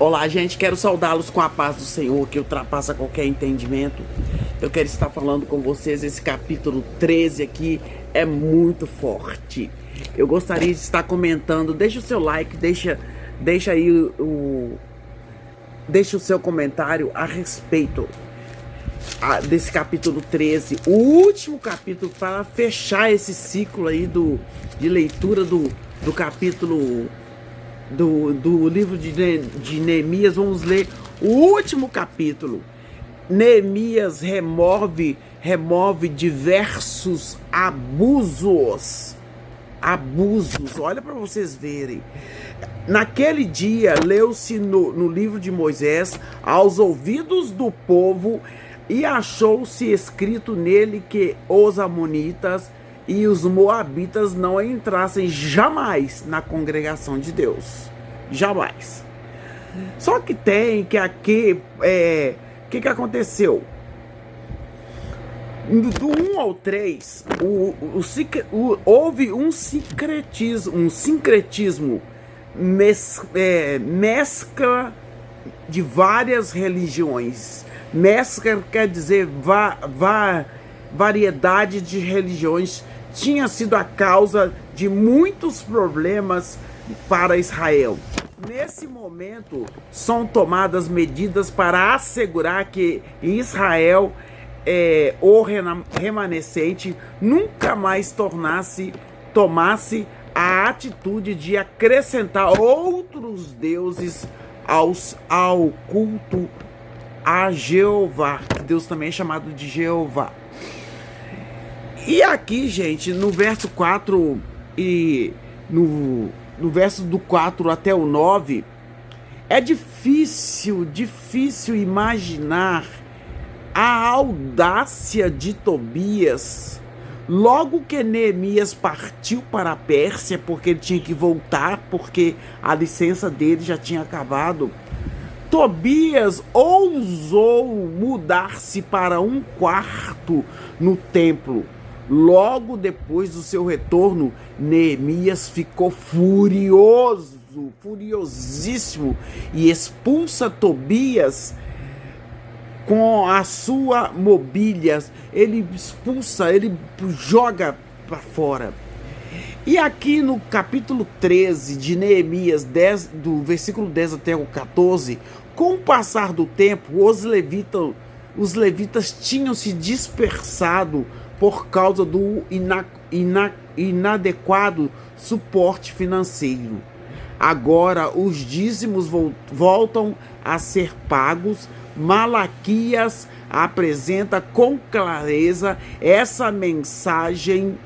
Olá, gente, quero saudá-los com a paz do Senhor, que ultrapassa qualquer entendimento. Eu quero estar falando com vocês, esse capítulo 13 aqui é muito forte. Eu gostaria de estar comentando, deixa o seu like, deixa aí deixa o seu comentário a respeito desse capítulo 13, o último capítulo, para fechar esse ciclo aí de leitura do capítulo do livro de Neemias. Vamos ler o último capítulo. Neemias remove diversos abusos. Olha para vocês verem. Naquele dia, leu-se no livro de Moisés aos ouvidos do povo, e achou-se escrito nele que os amonitas e os moabitas não entrassem jamais na congregação de Deus. Jamais. Só que tem que aqui, que aconteceu? Do 1 ao 3, houve um sincretismo, mescla de várias religiões. Mescla quer dizer variedade de religiões. Tinha sido a causa de muitos problemas para Israel. Nesse momento, são tomadas medidas para assegurar que Israel, o remanescente, nunca mais tomasse a atitude de acrescentar outros deuses ao culto a Jeová. Deus também é chamado de Jeová. E aqui, gente, no verso 4 e no verso do 4 até o 9, é difícil imaginar a audácia de Tobias. Logo que Neemias partiu para a Pérsia, porque ele tinha que voltar, porque a licença dele já tinha acabado, Tobias ousou mudar-se para um quarto no templo. Logo depois do seu retorno, Neemias ficou furiosíssimo, e expulsa Tobias com a sua mobília. Ele expulsa, ele joga para fora. E aqui no capítulo 13 de Neemias, do versículo 10 até o 14, com o passar do tempo, os levitas tinham se dispersado por causa do inadequado suporte financeiro. Agora os dízimos voltam a ser pagos. Malaquias apresenta com clareza essa mensagem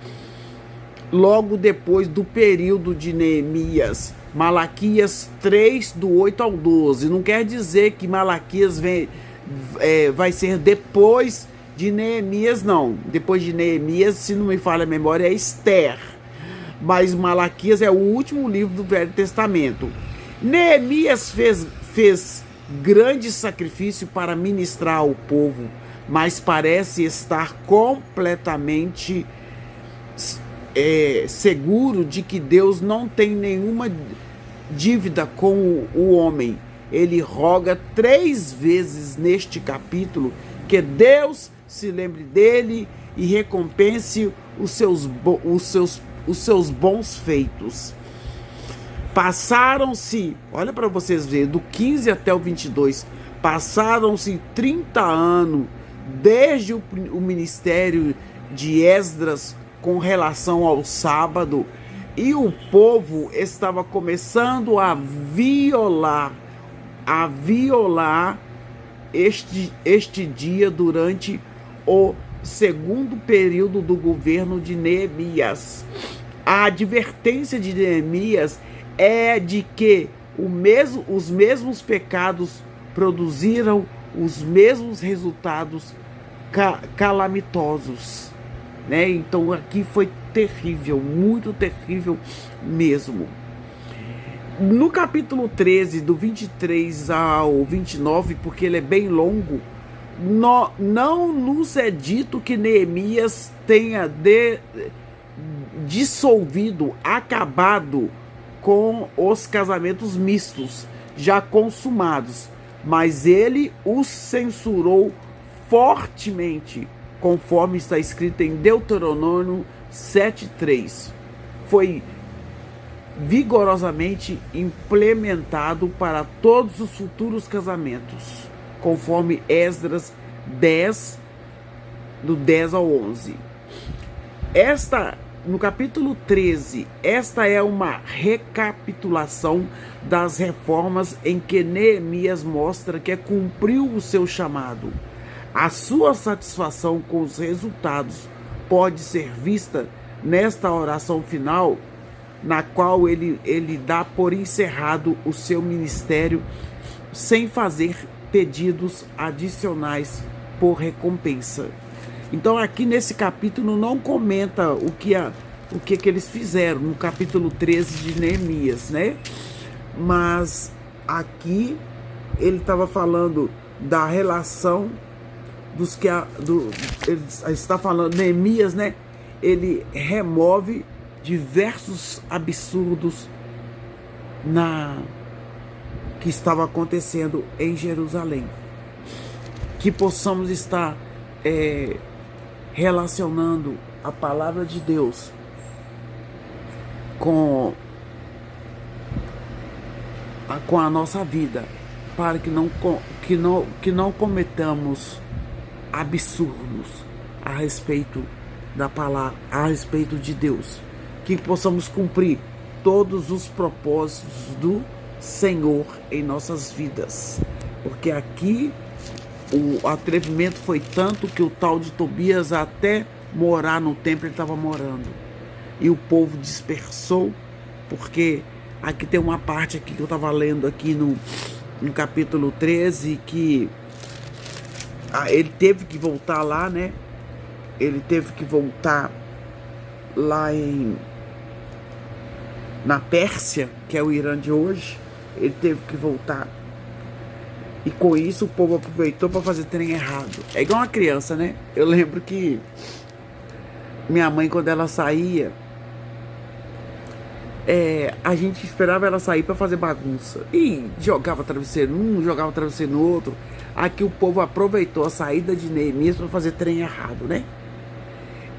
logo depois do período de Neemias. Malaquias 3, do 8 ao 12. Não quer dizer que Malaquias vai ser depois de Neemias, não. Depois de Neemias, se não me falha a memória, é Esther. Mas Malaquias é o último livro do Velho Testamento. Neemias fez grande sacrifício para ministrar ao povo, mas parece estar completamente seguro de que Deus não tem nenhuma dívida com o homem. Ele roga 3 vezes neste capítulo que Deus se lembre dele e recompense os seus bons feitos. Passaram-se, olha para vocês verem, do 15 até o 22, passaram-se 30 anos desde o ministério de Esdras com relação ao sábado, e o povo estava começando a violar este dia durante o segundo período do governo de Neemias. A advertência de Neemias é de que os mesmos pecados produziram os mesmos resultados calamitosos, né? Então aqui foi terrível, muito terrível mesmo. No capítulo 13, do 23 ao 29, porque ele é bem longo, não nos é dito que Neemias tenha dissolvido, acabado com os casamentos mistos, já consumados, mas ele os censurou fortemente, conforme está escrito em Deuteronômio 7:3. Foi vigorosamente implementado para todos os futuros casamentos, conforme Esdras 10, do 10 ao 11. No capítulo 13, esta é uma recapitulação das reformas em que Neemias mostra que cumpriu o seu chamado. A sua satisfação com os resultados pode ser vista nesta oração final, na qual ele dá por encerrado o seu ministério sem fazer pedidos adicionais por recompensa. Então aqui nesse capítulo não comenta o que eles fizeram no capítulo 13 de Neemias, né? Mas aqui ele estava falando da relação ele está falando, Neemias, né? Ele remove diversos absurdos que estava acontecendo em Jerusalém. Que possamos estar relacionando a palavra de Deus com a nossa vida, para que não cometamos absurdos a respeito da palavra, a respeito de Deus, que possamos cumprir todos os propósitos do Senhor em nossas vidas, porque aqui o atrevimento foi tanto que o tal de Tobias até morar no templo ele estava morando, e o povo dispersou, porque aqui tem uma parte aqui que eu estava lendo aqui no capítulo 13, que ele teve que voltar lá, né? Ele teve que voltar lá na Pérsia, que é o Irã de hoje. Ele teve que voltar. E com isso o povo aproveitou para fazer trem errado. É igual uma criança, né? Eu lembro que minha mãe, quando ela saía, a gente esperava ela sair para fazer bagunça. E jogava travesseiro num, jogava travesseiro no outro. Aqui o povo aproveitou a saída de Neemias para fazer trem errado, né?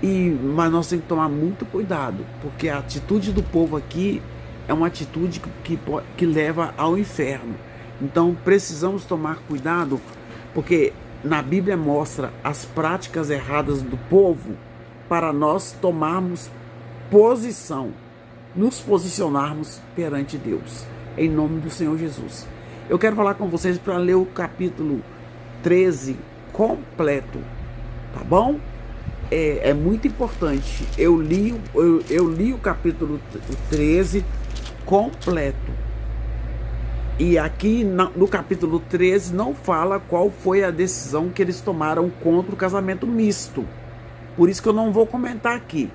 Mas nós temos que tomar muito cuidado, porque a atitude do povo aqui é uma atitude que leva ao inferno. Então precisamos tomar cuidado, porque na Bíblia mostra as práticas erradas do povo para nós tomarmos posição, nos posicionarmos perante Deus, em nome do Senhor Jesus. Eu quero falar com vocês para ler o capítulo 13 completo, tá bom? É muito importante. Eu li o capítulo 13 completo. E aqui no capítulo 13 não fala qual foi a decisão que eles tomaram contra o casamento misto. Por isso que eu não vou comentar aqui.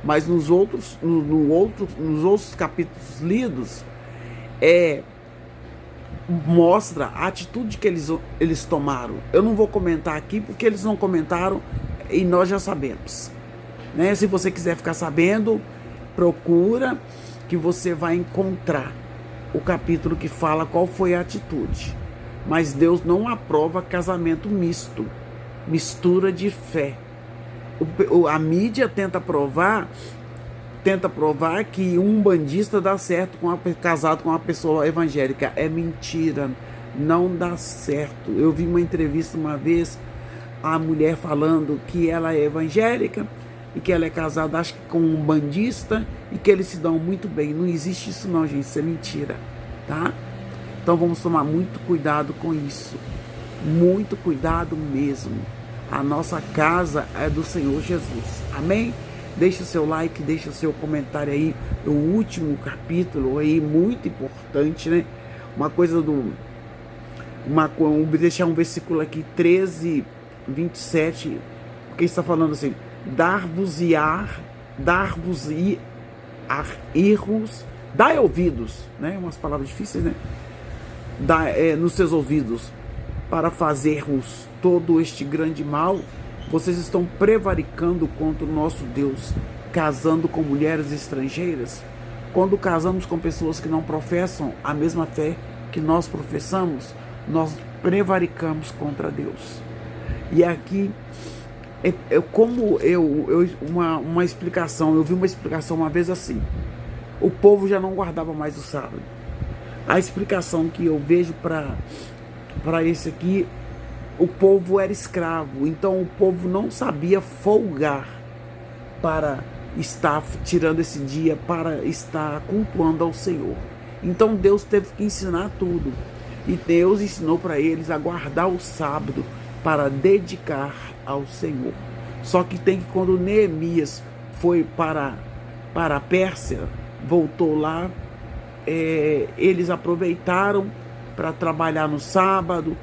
Mas nos outros capítulos lidos, mostra a atitude que eles tomaram. Eu não vou comentar aqui porque eles não comentaram e nós já sabemos, né? Se você quiser ficar sabendo, procura, que você vai encontrar o capítulo que fala qual foi a atitude. Mas Deus não aprova casamento misto, mistura de fé. A mídia tenta provar que um bandista dá certo casado com uma pessoa evangélica. É mentira, não dá certo. Eu vi uma entrevista uma vez, a mulher falando que ela é evangélica e que ela é casada, acho que com um bandista, e que eles se dão muito bem. Não existe isso não, gente, isso é mentira, tá? Então vamos tomar muito cuidado com isso, muito cuidado mesmo. A nossa casa é do Senhor Jesus, amém? Deixa o seu like, deixa o seu comentário aí. O último capítulo aí, muito importante, né? Vou deixar um versículo aqui, 13, 27, porque está falando assim: dai ouvidos, né? Umas palavras difíceis, né? Nos seus ouvidos, para fazermos todo este grande mal. Vocês estão prevaricando contra o nosso Deus, casando com mulheres estrangeiras. Quando casamos com pessoas que não professam a mesma fé que nós professamos, nós prevaricamos contra Deus. E aqui, uma explicação, eu vi uma explicação uma vez assim: o povo já não guardava mais o sábado. A explicação que eu vejo para esse aqui, o povo era escravo, então o povo não sabia folgar para estar tirando esse dia, para estar cultuando ao Senhor. Então Deus teve que ensinar tudo, e Deus ensinou para eles a guardar o sábado para dedicar ao Senhor. Só que quando Neemias foi para a Pérsia, voltou lá, eles aproveitaram para trabalhar no sábado,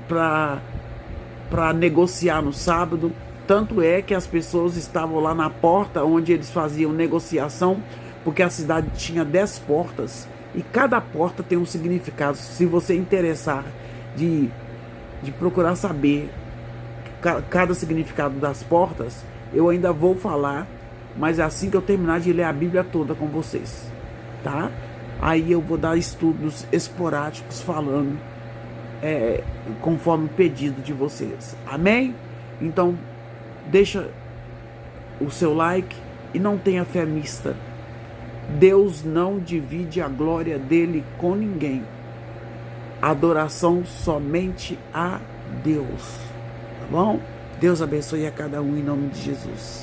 para negociar no sábado. Tanto é que as pessoas estavam lá na porta onde eles faziam negociação, porque a cidade tinha 10 portas e cada porta tem um significado. Se você interessar de procurar saber cada significado das portas, eu ainda vou falar, mas é assim que eu terminar de ler a Bíblia toda com vocês, tá? Aí eu vou dar estudos esporádicos falando conforme o pedido de vocês. Amém? Então, deixa o seu like e não tenha fé mista. Deus não divide a glória dele com ninguém. Adoração somente a Deus. Tá bom? Deus abençoe a cada um em nome de Jesus.